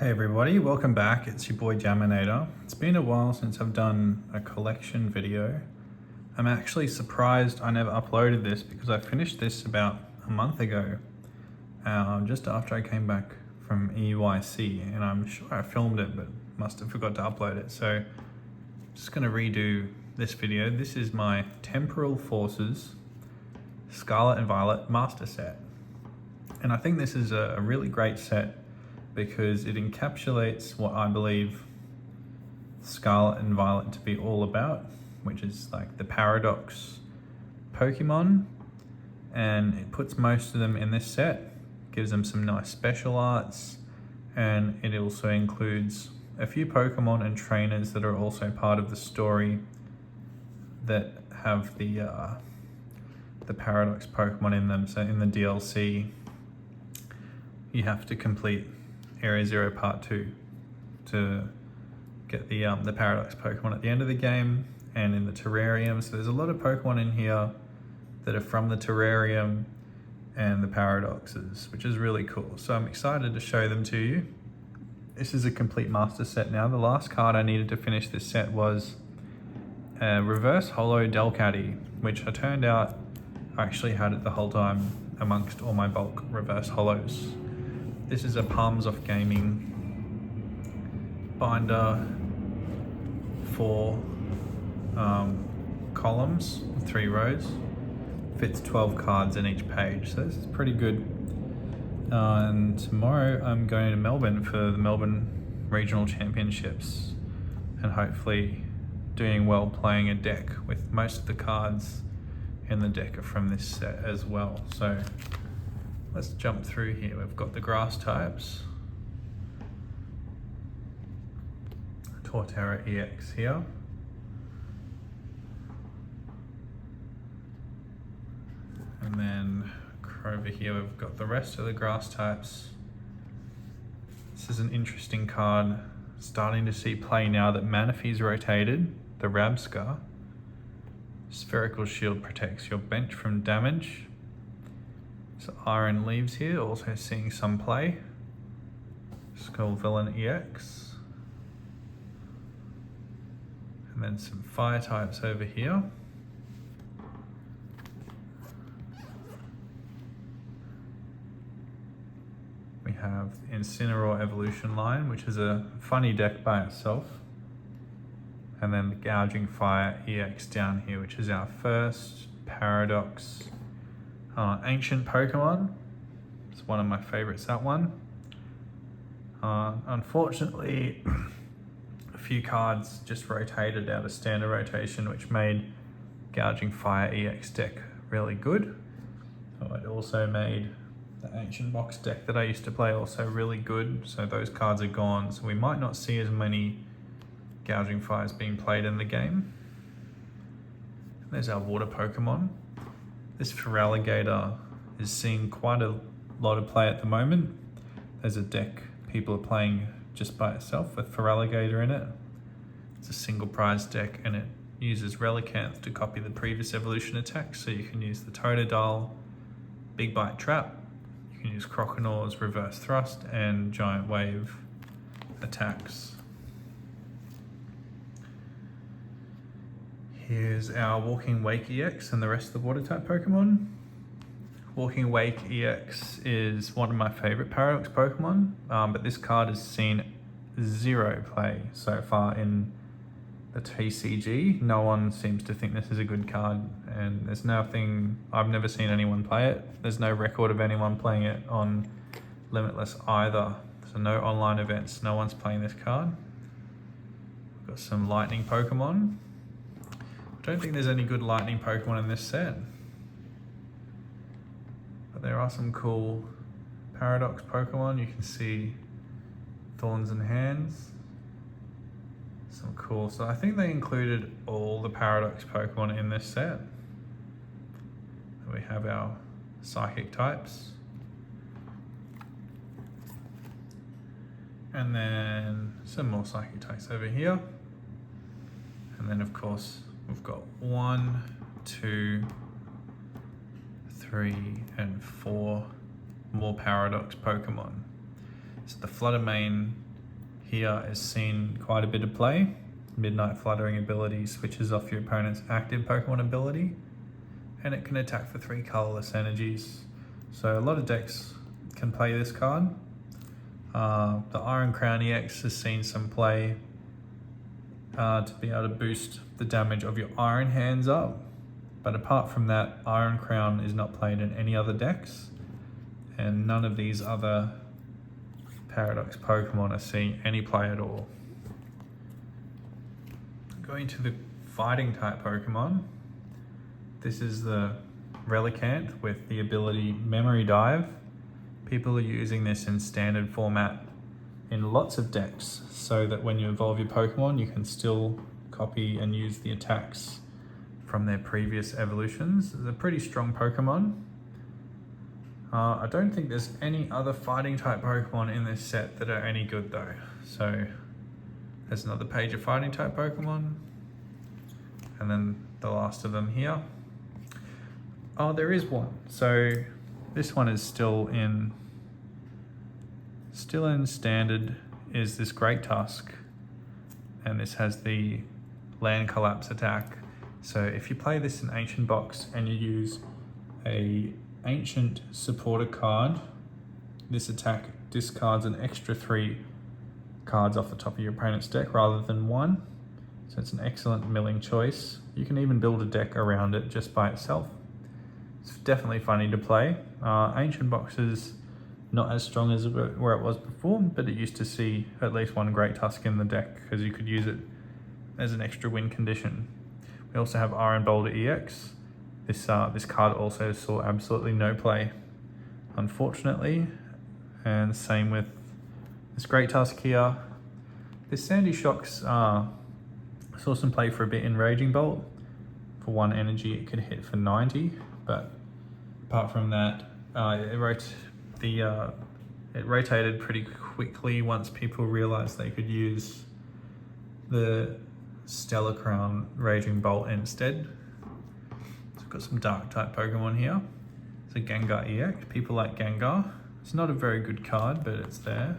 Hey everybody, welcome back. It's your boy Jaminator. It's been a while since I've done a collection video. I'm actually surprised I never uploaded this because I finished this about a month ago, just after I came back from EYC, and I'm sure I filmed it but must have forgot to upload it. So I'm just going to redo this video. This is my Temporal Forces Scarlet and Violet Master Set. And I think this is a really great set because it encapsulates what I believe Scarlet and Violet to be all about, which is like the paradox Pokemon, and it puts most of them in this set, gives them some nice special arts, and it also includes a few Pokemon and trainers that are also part of the story that have the paradox Pokemon in them. So in the DLC, you have to complete Area 0 Part 2 to get the Paradox Pokemon at the end of the game, and in the terrarium. So there's a lot of Pokemon in here that are from the terrarium and the paradoxes, which is really cool. So I'm excited to show them to you. This is a complete master set now. The last card I needed to finish this set was a Reverse Holo Delcatty, which I turned out I actually had it the whole time amongst all my bulk Reverse Holos. This is a Palms Off Gaming binder, 4 columns, 3 rows, fits 12 cards in each page, so this is pretty good. And tomorrow I'm going to Melbourne for the Melbourne Regional Championships, and hopefully doing well playing a deck with most of the cards in the deck are from this set as well. So let's jump through here. We've got the grass types. Torterra EX here. And then over here we've got the rest of the grass types. This is an interesting card. Starting to see play now that Manaphy's rotated. The Rabscar. Spherical Shield protects your bench from damage. So Iron Leaves here, also seeing some play. Skull Villain EX. And then some fire types over here. We have Incineroar Evolution line, which is a funny deck by itself. And then the Gouging Fire EX down here, which is our first Paradox Ancient Pokemon. It's one of my favorites, that one. Unfortunately, a few cards just rotated out of standard rotation, which made Gouging Fire EX deck really good. It also made the Ancient Box deck that I used to play also really good, so those cards are gone, so we might not see as many Gouging Fires being played in the game. There's our water Pokemon. This Feraligatr is seeing quite a lot of play at the moment. There's a deck people are playing just by itself with Feraligatr in it. It's a single prize deck, and it uses Relicanth to copy the previous evolution attacks, so you can use the Totodile, Big Bite Trap, you can use Croconaur's Reverse Thrust and Giant Wave attacks. Here's our Walking Wake EX and the rest of the water type Pokemon. Walking Wake EX is one of my favorite Paradox Pokemon, but this card has seen 0 play so far in the TCG. No one seems to think this is a good card, and there's nothing, I've never seen anyone play it. There's no record of anyone playing it on Limitless either. So no online events, no one's playing this card. We've got some Lightning Pokemon. I don't think there's any good Lightning Pokemon in this set, but there are some cool Paradox Pokemon. You can see Thorns and Hands, some cool. So I think they included all the Paradox Pokemon in this set. We have our Psychic types, and then some more Psychic types over here, and then of course we've got 1, 2, 3, and 4 more Paradox Pokemon. So the Fluttermane here is seen quite a bit of play. Midnight Fluttering ability switches off your opponent's active Pokemon ability, and it can attack for 3 colorless energies. So a lot of decks can play this card. The Iron Crown EX has seen some play to be able to boost the damage of your Iron Hands up. But apart from that, Iron Crown is not played in any other decks, and none of these other Paradox Pokemon are seeing any play at all. Going to the Fighting type Pokemon, this is the Relicanth with the ability Memory Dive. People are using this in standard format in lots of decks, so that when you evolve your Pokemon, you can still copy and use the attacks from their previous evolutions. It's a pretty strong Pokemon. I don't think there's any other fighting type Pokemon in this set that are any good though. So there's another page of fighting type Pokemon, and then the last of them here. Oh, there is one. So this one is still in standard, is this Great Tusk, and this has the Land Collapse attack. So if you play this in Ancient Box and you use a Ancient supporter card, this attack discards an extra 3 cards off the top of your opponent's deck rather than 1. So it's an excellent milling choice. You can even build a deck around it just by itself. It's definitely funny to play. Ancient Box is not as strong as where it was before, but it used to see at least 1 Great Tusk in the deck because you could use it as an extra win condition. We also have Iron Boulder EX. This card also saw absolutely no play, unfortunately, and same with this Great Tusk here. This Sandy Shocks saw some play for a bit in Raging Bolt. For 1 energy, it could hit for 90, but apart from that, it rotated pretty quickly once people realized they could use the Stellar Crown Raging Bolt instead. So we've got some Dark type Pokemon here. It's a Gengar EX. People like Gengar. It's not a very good card, but it's there.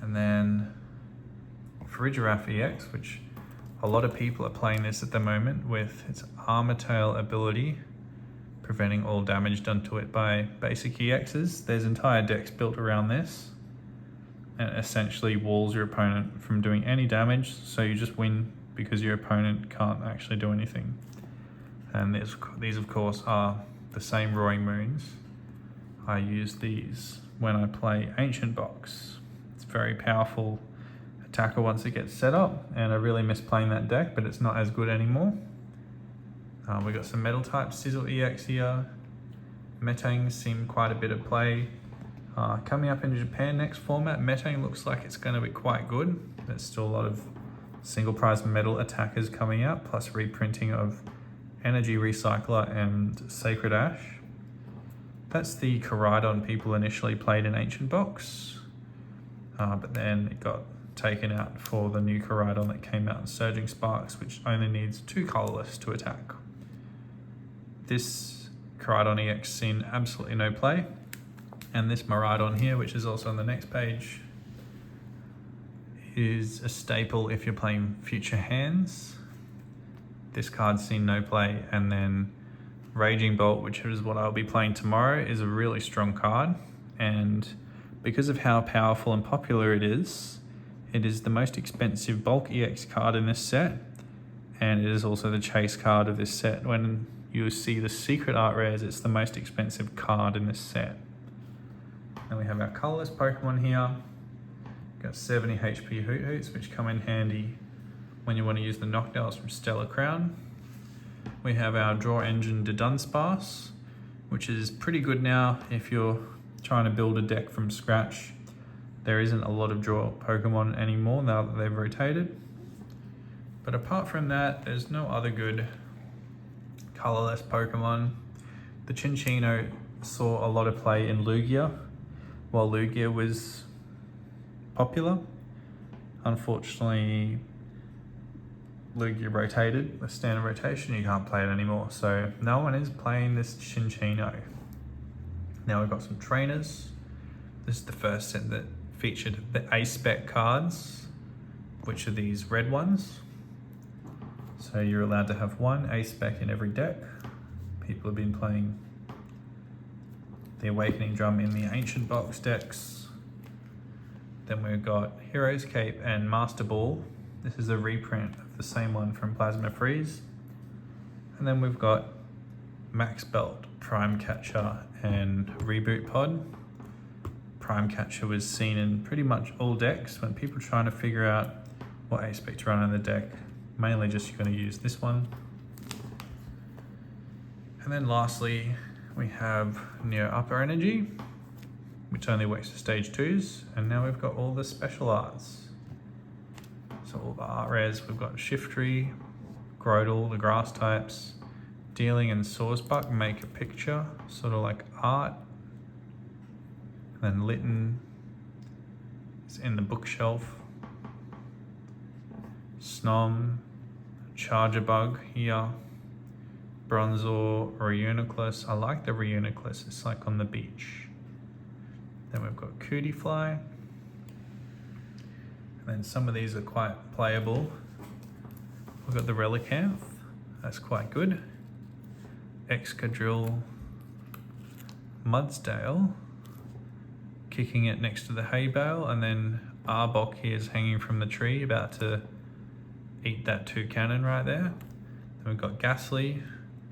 And then Farigiraf EX, which a lot of people are playing this at the moment with its Armor Tail ability, preventing all damage done to it by basic EXs. There's entire decks built around this, and it essentially walls your opponent from doing any damage, so you just win because your opponent can't actually do anything. And these of course are the same Roaring Moons. I use these when I play Ancient Box. It's very powerful attacker once it gets set up, and I really miss playing that deck, but it's not as good anymore. We've got some Metal type Sizzle EX here. Metang's seen quite a bit of play. Coming up in Japan next format, Metang looks like it's going to be quite good. There's still a lot of single prize metal attackers coming out, plus reprinting of Energy Recycler and Sacred Ash. That's the Koraidon people initially played in Ancient Box, but then it got taken out for the new Koraidon that came out in Surging Sparks, which only needs 2 colorless to attack. This Koraidon EX seen absolutely no play, and this Miraidon here, which is also on the next page, is a staple if you're playing Future Hands. This card's seen no play, and then Raging Bolt, which is what I'll be playing tomorrow, is a really strong card, and because of how powerful and popular it is the most expensive bulk EX card in this set, and it is also the chase card of this set. When you see the secret art rares, it's the most expensive card in this set. And we have our colorless Pokemon here. Got 70 HP Hoot Hoots, which come in handy when you want to use the knockdowns from Stellar Crown. We have our Draw Engine Dunsparce, which is pretty good now if you're trying to build a deck from scratch. There isn't a lot of draw Pokemon anymore now that they've rotated. But apart from that, there's no other good colorless Pokemon. The Chinchino saw a lot of play in Lugia, while Lugia was popular. Unfortunately, Lugia rotated, the standard rotation, you can't play it anymore. So no one is playing this Chinchino. Now we've got some trainers. This is the first set that featured the A-Spec cards, which are these red ones. So you're allowed to have one A-Spec in every deck. People have been playing the Awakening Drum in the Ancient Box decks. Then we've got Hero's Cape and Master Ball. This is a reprint of the same one from Plasma Freeze. And then we've got Max Belt, Prime Catcher, and Reboot Pod. Prime Catcher was seen in pretty much all decks when people are trying to figure out what A-Spec to run on the deck. Mainly just you're going to use this one. And then lastly, we have Neo Upper Energy, which only works for stage 2s. And now we've got all the special arts. So all the art rares, we've got Shiftry, Grodel, the grass types, Dealing and Sawsbuck, Make a Picture, sort of like art. And then Litten is in the bookshelf. Snom, Chargerbug here, Bronzor, Reuniclus. I like the Reuniclus, it's like on the beach. Then we've got Cootiefly. And then some of these are quite playable. We've got the Relicanth, that's quite good. Excadrill, Mudsdale, kicking it next to the hay bale, and then Arbok here is hanging from the tree, about to eat that 2 cannon right there. Then we've got Ghastly,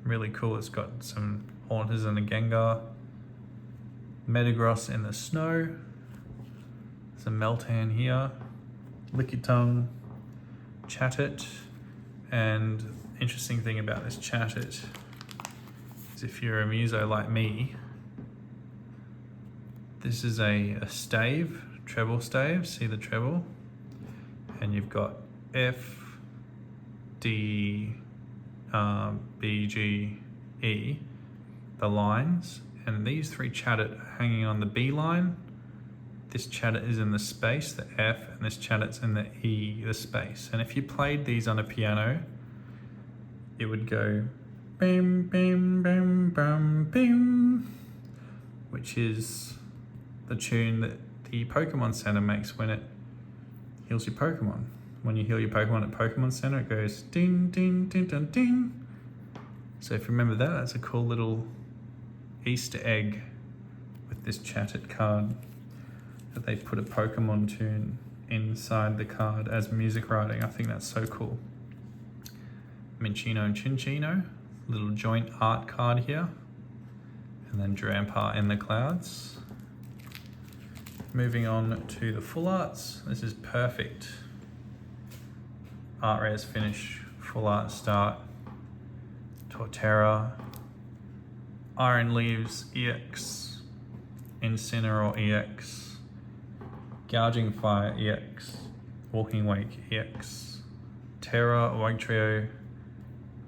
really cool, it's got some Haunters and a Gengar. Metagross in the snow, some Meltan here, Lickitung, Chatot, and interesting thing about this Chatot is if you're a muso like me, this is a stave, treble stave, see the treble? And you've got F, D, B, G, E, the lines, and these 3 Chatot are hanging on the B line. This Chatot is in the space, the F, and this Chatot's in the E, the space. And if you played these on a piano, it would go bim, bim, bim, bim, bim, which is the tune that the Pokemon Center makes when it heals your Pokemon. When you heal your Pokemon at Pokemon Center, it goes ding, ding, ding, ding, ding. So if you remember that, that's a cool little Easter egg with this Chatot card, that they put a Pokemon tune inside the card as music writing. I think that's so cool. Minccino and Chinchino, little joint art card here. And then Drampa in the clouds. Moving on to the full arts. This is perfect. Art rares finish, full art start. Torterra, Iron Leaves EX, Incineroar EX, Gouging Fire EX, Walking Wake EX, Terra, Wagtrio,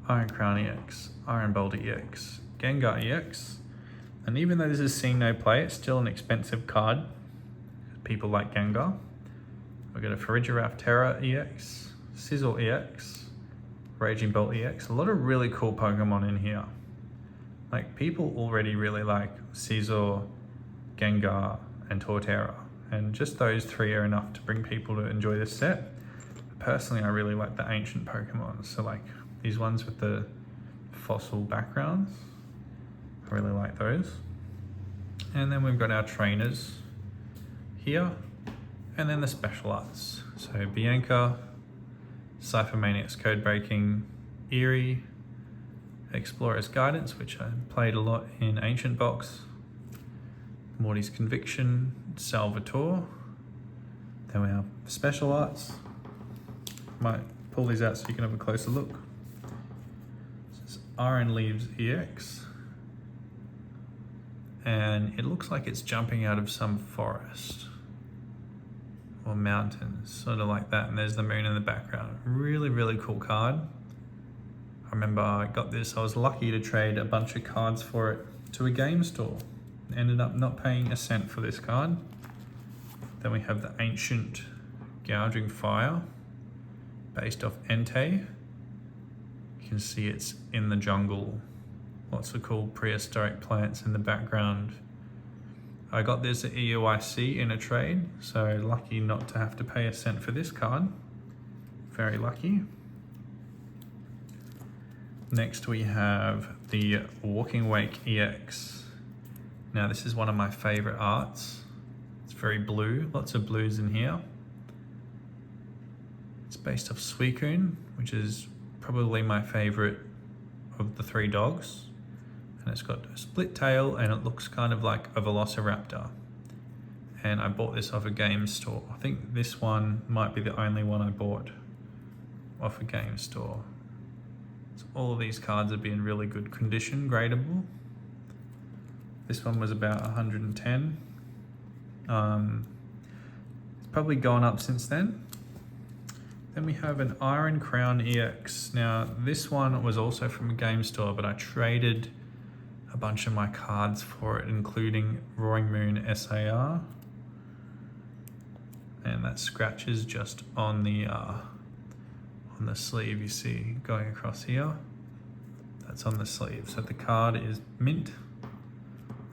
Iron Crown EX, Iron Bolt EX, Gengar EX, and even though this is seeing no play, it's still an expensive card. People like Gengar. We've got a Farigiraf Terra EX, Sizzle EX, Raging Bolt EX, a lot of really cool Pokemon in here. Like, people already really like Scizor, Gengar, and Torterra, and just those 3 are enough to bring people to enjoy this set. Personally, I really like the ancient Pokemon, so like these ones with the fossil backgrounds, I really like those. And then we've got our trainers here, and then the special arts. So Bianca, Cypher Maniac's Code Breaking, Eerie, Explorer's Guidance, which I played a lot in Ancient Box, Morty's Conviction, Salvatore. Then we have special arts. Might pull these out so you can have a closer look. This is Iron Leaves EX. And it looks like it's jumping out of some forest or mountains, sort of like that. And there's the moon in the background. Really, really cool card. I remember I got this, I was lucky to trade a bunch of cards for it to a game store. Ended up not paying a cent for this card. Then we have the Ancient Gouging Fire, based off Entei. You can see it's in the jungle. Lots of cool prehistoric plants in the background. I got this at EUIC in a trade, so lucky not to have to pay a cent for this card. Very lucky. Next we have the Walking Wake EX. Now this is one of my favorite arts. It's very blue, lots of blues in here. It's based off Suicune, which is probably my favorite of the 3 dogs. And it's got a split tail and it looks kind of like a velociraptor. And I bought this off a game store. I think this one might be the only one I bought off a game store. So all of these cards are in really good condition, gradable. This one was about 110. It's probably gone up since then. Then we have an Iron Crown EX. Now this one was also from a game store, but I traded a bunch of my cards for it, including Roaring Moon SAR. And that scratches just on the sleeve you see going across here. That's on the sleeve. So the card is mint.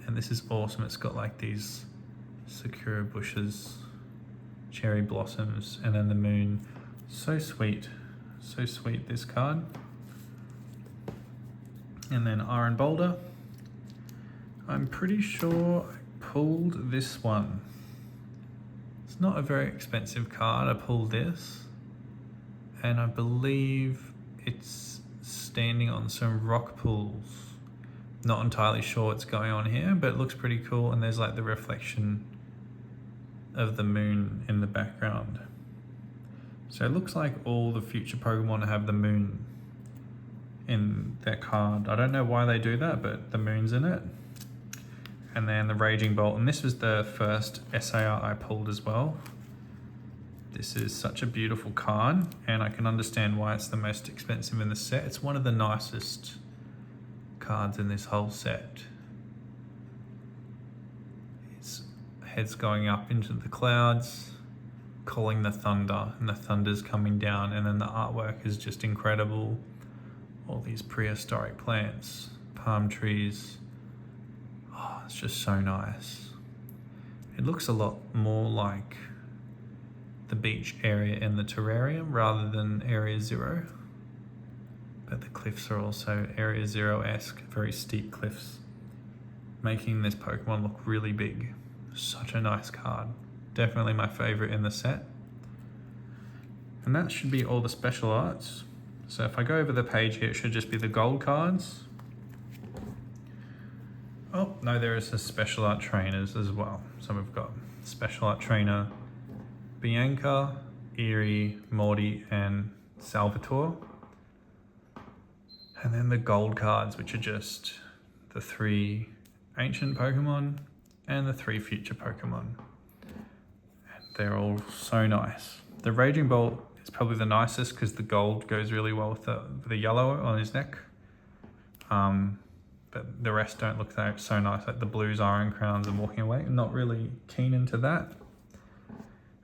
And this is awesome. It's got like these sakura bushes, cherry blossoms, and then the moon. So sweet, this card. And then Iron Boulder. I'm pretty sure I pulled this one. It's not a very expensive card. I pulled this, and I believe it's standing on some rock pools. Not entirely sure what's going on here, but it looks pretty cool, and there's like the reflection of the moon in the background. So it looks like all the future Pokemon have the moon in their card. I don't know why they do that, but the moon's in it. And then the Raging Bolt, and this was the first SAR I pulled as well. This is such a beautiful card, and I can understand why it's the most expensive in the set. It's one of the nicest cards in this whole set. Its head's going up into the clouds, calling the thunder, and the thunder's coming down, and then the artwork is just incredible. All these prehistoric plants, palm trees. Oh, it's just so nice. It looks a lot more like the beach area in the terrarium rather than Area 0. But the cliffs are also Area 0-esque, very steep cliffs, making this Pokemon look really big. Such a nice card. Definitely my favorite in the set. And that should be all the special arts. So if I go over the page here, it should just be the gold cards. Oh, no, there is a special art trainers as well. So we've got special art trainer Bianca, Eerie, Morty, and Salvatore. And then the gold cards, which are just the 3 ancient Pokemon and the 3 future Pokemon. And they're all so nice. The Raging Bolt is probably the nicest because the gold goes really well with the yellow on his neck. But the rest don't look so nice, like the blues, Iron Crowns, and Walking Away. I'm not really keen into that.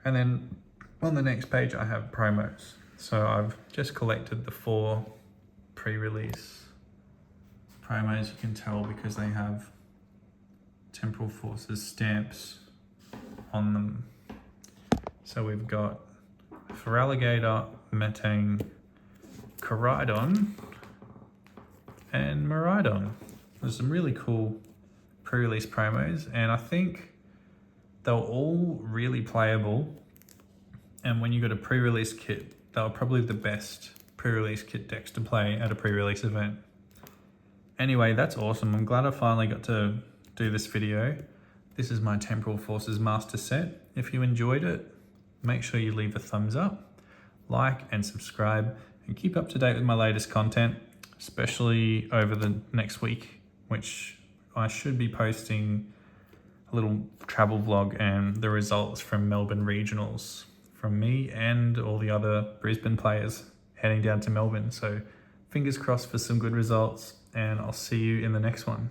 And then on the next page, I have promos. So I've just collected the 4 pre-release promos. You can tell because they have Temporal Forces stamps on them. So we've got Feraligatr, Metang, Koraidon, and Miraidon. There's some really cool pre-release promos, and I think they're all really playable. And when you got a pre-release kit, they're probably the best pre-release kit decks to play at a pre-release event. Anyway, that's awesome. I'm glad I finally got to do this video. This is my Temporal Forces Master Set. If you enjoyed it, make sure you leave a thumbs up, like, and subscribe, and keep up to date with my latest content, especially over the next week, which I should be posting a little travel vlog and the results from Melbourne Regionals from me and all the other Brisbane players heading down to Melbourne. So fingers crossed for some good results, and I'll see you in the next one.